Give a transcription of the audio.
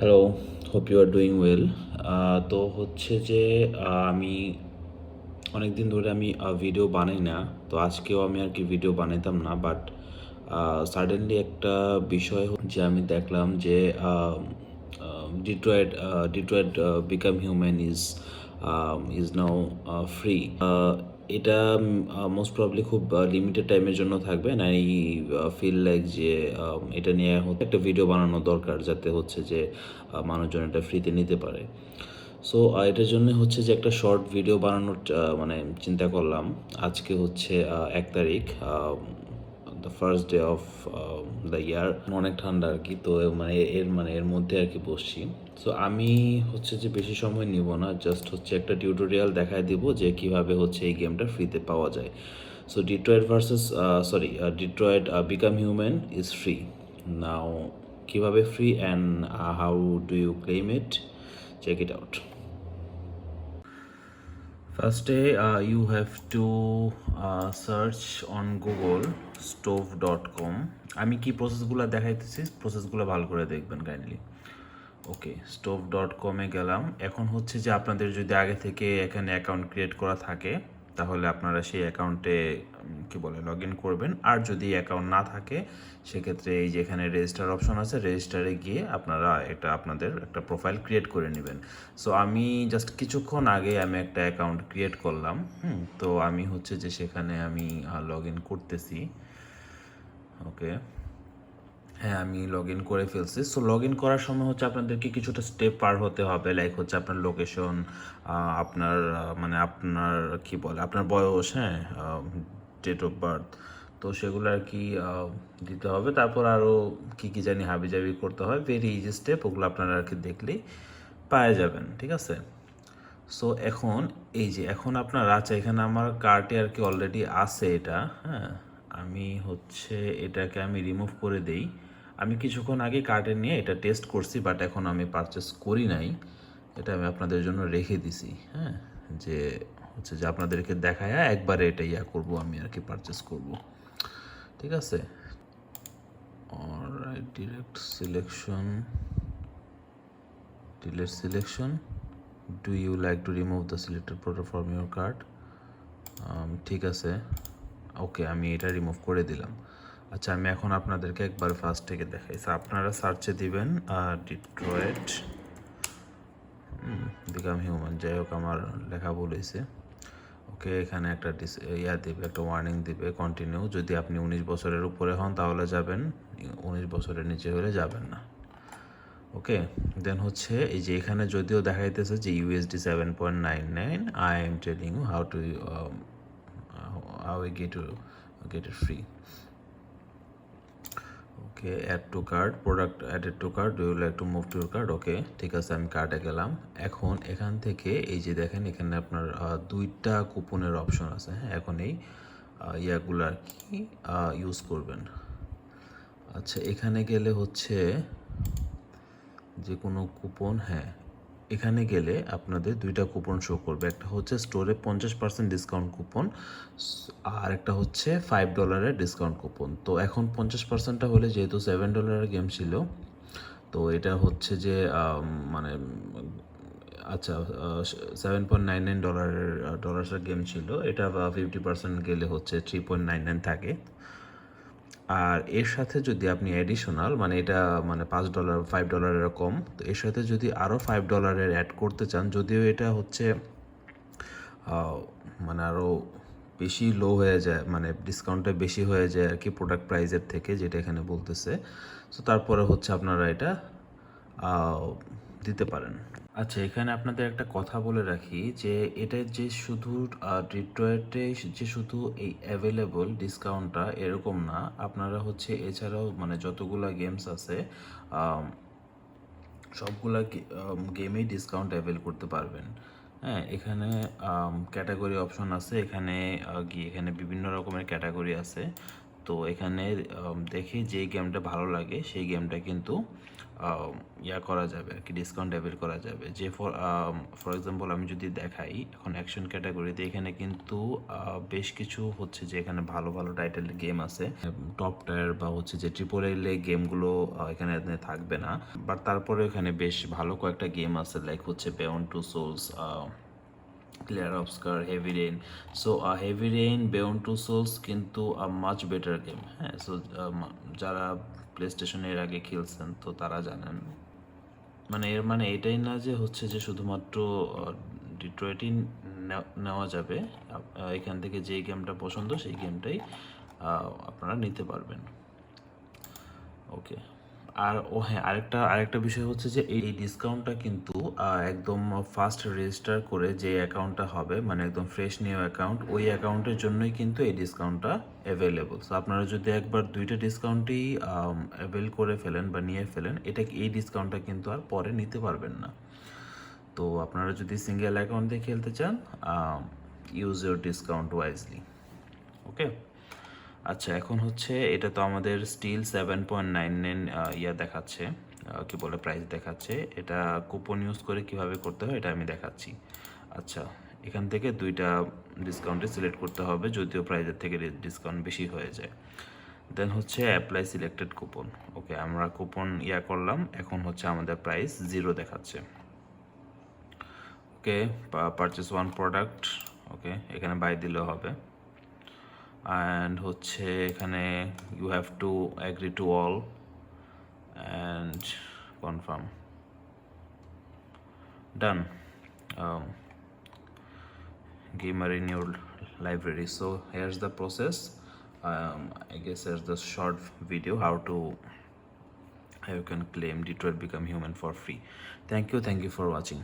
Hello, hope you are doing well. তো হচ্ছে যে আমি অনেক দিন ধরে আমি ভিডিও বানাই না। তো আজকেও আমি আর কি ভিডিও বানাইতাম না, বাট সাডেনলি একটা বিষয় যে আমি দেখলাম যে Detroit Detroit become human is now free. এটা মোস্ট প্রবলি খুব লিমিটেড টাইমের জন্য থাকবে, না আই ফিল লাইক যে এটা নিয়ে একটা ভিডিও বানানো দরকার, যাতে হচ্ছে যে মানুষজন এটা ফ্রিতে নিতে পারে। সো এটার জন্য হচ্ছে যে একটা শর্ট ভিডিও বানানোর মানে চিন্তা করলাম। আজকে হচ্ছে 1 তারিখ, the first day of the year. অনেক ঠান্ডা আর কি, তো এর মধ্যে আর কি বসছি। সো আমি হচ্ছে যে বেশি সময় নিব না, জাস্ট হচ্ছে একটা টিউটোরিয়াল দেখায় দিব যে কিভাবে হচ্ছে এই গেমটা ফ্রিতে পাওয়া যায়। So Detroit become human is free now. কিভাবে free and how do you claim it, check it out. Firstly, you have to search on Google stove.com. আমি কি প্রসেসগুলো দেখাইতেছি, প্রসেসগুলো ভালো করে দেখবেন কাইন্ডলি। ওকে, stove.com-এ গেলাম। এখন হচ্ছে যে আপনাদের যদি আগে থেকে এখানে অ্যাকাউন্ট ক্রিয়েট করা থাকে, তাহলে আপনারা সেই অ্যাকাউন্টে লগ ইন করবেন। আর যদি অ্যাকাউন্ট না থাকে, সেক্ষেত্রে এই যে এখানে রেজিস্টার অপশন আছে, রেজিস্টারে গিয়ে আপনারা আপনাদের একটা প্রোফাইল ক্রিয়েট করে নেবেন। সো আমি জাস্ট কিছুক্ষণ আগে আমি একটা অ্যাকাউন্ট ক্রিয়েট করলাম। তো আমি হচ্ছে যে সেখানে আমি লগ ইন করতেছি। ওকে, হ্যাঁ, আমি লগ ইন করে ফেলছি। সো লগ ইন করার সময় হচ্ছে আপনাদেরকে কিছুটা স্টেপ পার হতে হবে, লাইক হচ্ছে আপনার লোকেশন, আপনার আপনার আপনার বয়স, হ্যাঁ, ডেট অফ বার্থ। তো সেগুলো আর কি দিতে হবে। তারপর আরও কী জানি হাবিজাবি করতে হয়, ভেরি ইজি স্টেপ, ওগুলো আপনারা আর কি দেখলেই পাওয়া যাবেন, ঠিক আছে। সো এখন আপনারা, আচ্ছা, এখানে আমার কার্টে আর কি অলরেডি আছে এটা, হ্যাঁ। আমি হচ্ছে এটাকে আমি রিমুভ করে দেই। আমি কিছুক্ষণ আগে কার্টে নিয়ে এটা টেস্ট করছি, বাট এখন আমি পারচেস করি নাই। এটা আমি আপনাদের জন্য রেখে দিছি, হ্যাঁ, যে হচ্ছে যে আপনাদেরকে দেখায় একবারে এটা করবো, আমি আর কি পারচেস করব, ঠিক আছে। Alright, delete selection, do you like to remove the selected product from your cart. ঠিক আছে, ওকে, আমি এটা রিমুভ করে দিলাম। আচ্ছা, আমি এখন আপনাদেরকে একবার ফার্স্ট থেকে দেখাইছি। আপনারা সার্চে দিবেন ডিট্রয়েট বিকাম হিউম্যান, যাই হোক আমার লেখা ভুল হয়েছে। ওকে, এখানে একটা দিবে, একটা ওয়ার্নিং দিবে, কন্টিনিউ। যদি আপনি 19 বছরের উপরে হন তাহলে যাবেন, 19 বছরের নিচে হলে যাবেন না। ওকে, দেন হচ্ছে এই যে এখানে যদিও দেখাইতেছে যে USD 7.99, I am telling you how I get it free. Okay, add to card, product added to card, do you like to move to your card. Okay, ঠিক আছে, আমি কার্ডে গেলাম। এখন এখান থেকে এই যে দেখেন, এখানে আপনার 2টা কুপনের অপশন আছে, হ্যাঁ। এখন এই ইয়াগুলো আর কি ইউজ করবেন। আচ্ছা, এখানে গেলে হচ্ছে যে কোনো কুপন, হ্যাঁ, এখানে গেলে আপনাদের 2টা কুপন শো করবে। একটা হচ্ছে স্টোরে 50% ডিসকাউন্ট কুপন, আর একটা হচ্ছে $5 ডিসকাউন্ট কুপন। তো এখন 50%টা হলে, যেহেতু $7 গেম ছিল, তো এটা হচ্ছে যে মানে আচ্ছা, $7.99 গেম ছিল, এটা 50% গেলে হচ্ছে 3.99 থাকে। আর এর সাথে যদি আপনি অ্যাডিশনাল, এটা $5 $5 এরকম, তো এর সাথে যদি আরও $5 অ্যাড করতে চান, যদিও এটা হচ্ছে আরও বেশি লো হয়ে যায়, ডিসকাউন্টটা বেশি হয়ে যায় আর কি প্রোডাক্ট প্রাইসের থেকে, যেটা এখানে বলতেছে। সো তারপরে হচ্ছে আপনারা এটা দিতে পারেন। আচ্ছা, এখানে আপনাদের একটা কথা বলে রাখি যে এটা যে শুধু ডিট্রয়েটে যে শুধু এই অ্যাভেলেবল ডিসকাউন্টটা এরকম না, আপনারা হচ্ছে এছাড়াও যতগুলা গেমস আছে সবগুলা গেমেই ডিসকাউন্ট অ্যাভেল করতে পারবেন, হ্যাঁ। এখানে ক্যাটাগরি অপশন আছে, এখানে এখানে বিভিন্ন রকমের ক্যাটাগরি আছে। তো এখানে দেখি যে গেমটা ভালো লাগে সেই গেমটা কিন্তু ইয়া করা যাবে আর কি, ডিসকাউন্ট অ্যাভেল করা যাবে। যে ফর এক্সাম্পল আমি যদি দেখাই এখন অ্যাকশন ক্যাটাগরিতে, এখানে কিন্তু বেশ কিছু হচ্ছে যে এখানে ভালো ভালো টাইটেলের গেম আছে, টপ টায়ার বা হচ্ছে যে ট্রিপল এল গেমগুলো এখানে থাকবে না, বাট তারপরে এখানে বেশ ভালো কয়েকটা গেম আছে, লাইক হচ্ছে beyond two souls, Clair Obscur, heavy rain. So heavy rain, beyond two souls কিন্তু মাচ বেটার গেম। হ্যাঁ, সো যারা প্লে স্টেশনে এর আগে খেলছেন তো তারা জানেন। মানে এর মানে এটাই না যে হচ্ছে যে শুধুমাত্র ডিট্রয়েটই নেওয়া যাবে, এখান থেকে যেই গেমটা পছন্দ সেই গেমটাই আপনারা নিতে পারবেন। ওকে, আর হ্যাঁ, আরেকটা বিষয় হচ্ছে যে এই ডিসকাউন্টটা কিন্তু একদম ফার্স্ট রেজিস্টার করে যে অ্যাকাউন্টটা হবে, মানে একদম ফ্রেশ নিউ অ্যাকাউন্ট, ওই অ্যাকাউন্টের জন্যই কিন্তু এই ডিসকাউন্টটা অ্যাভেলেবল। সো আপনারা যদি একবার দুইটা ডিসকাউন্টই অ্যাভেল করে ফেলেন বা নিয়ে ফেলেন, এই ডিসকাউন্টটা কিন্তু আর পরে নিতে পারবেন না। তো আপনারা যদি সিঙ্গেল অ্যাকাউন্ট দিয়ে খেলতে চান, ইউজ ইউর ডিসকাউন্ট ওয়াইজলি। ওকে, আচ্ছা এখন হচ্ছে এটা তো আমাদের স্টিল 7.99 ইয়া দেখাচ্ছে, কি বলে প্রাইস দেখাচ্ছে। এটা কুপন ইউজ করে কিভাবে করতে হয় এটা আমি দেখাচ্ছি। আচ্ছা, এখান থেকে দুইটা ডিসকাউন্টে সিলেক্ট করতে হবে, যদিও প্রাইসের থেকে ডিসকাউন্ট বেশি হয়ে যায়। দেন হচ্ছে অ্যাপ্লাই সিলেক্টেড কুপন। ওকে, আমরা কুপন ইয়া করলাম, এখন হচ্ছে আমাদের প্রাইস 0 দেখাচ্ছে। Okay, purchase one product, okay এখানে বাই দিলেও হবে। অ্যান্ড হচ্ছে এখানে you have to agree to all and confirm, done. Gamer in your library. So here's the process. I guess here's the short video how you can claim Detroit Become Human for free. Thank you for watching.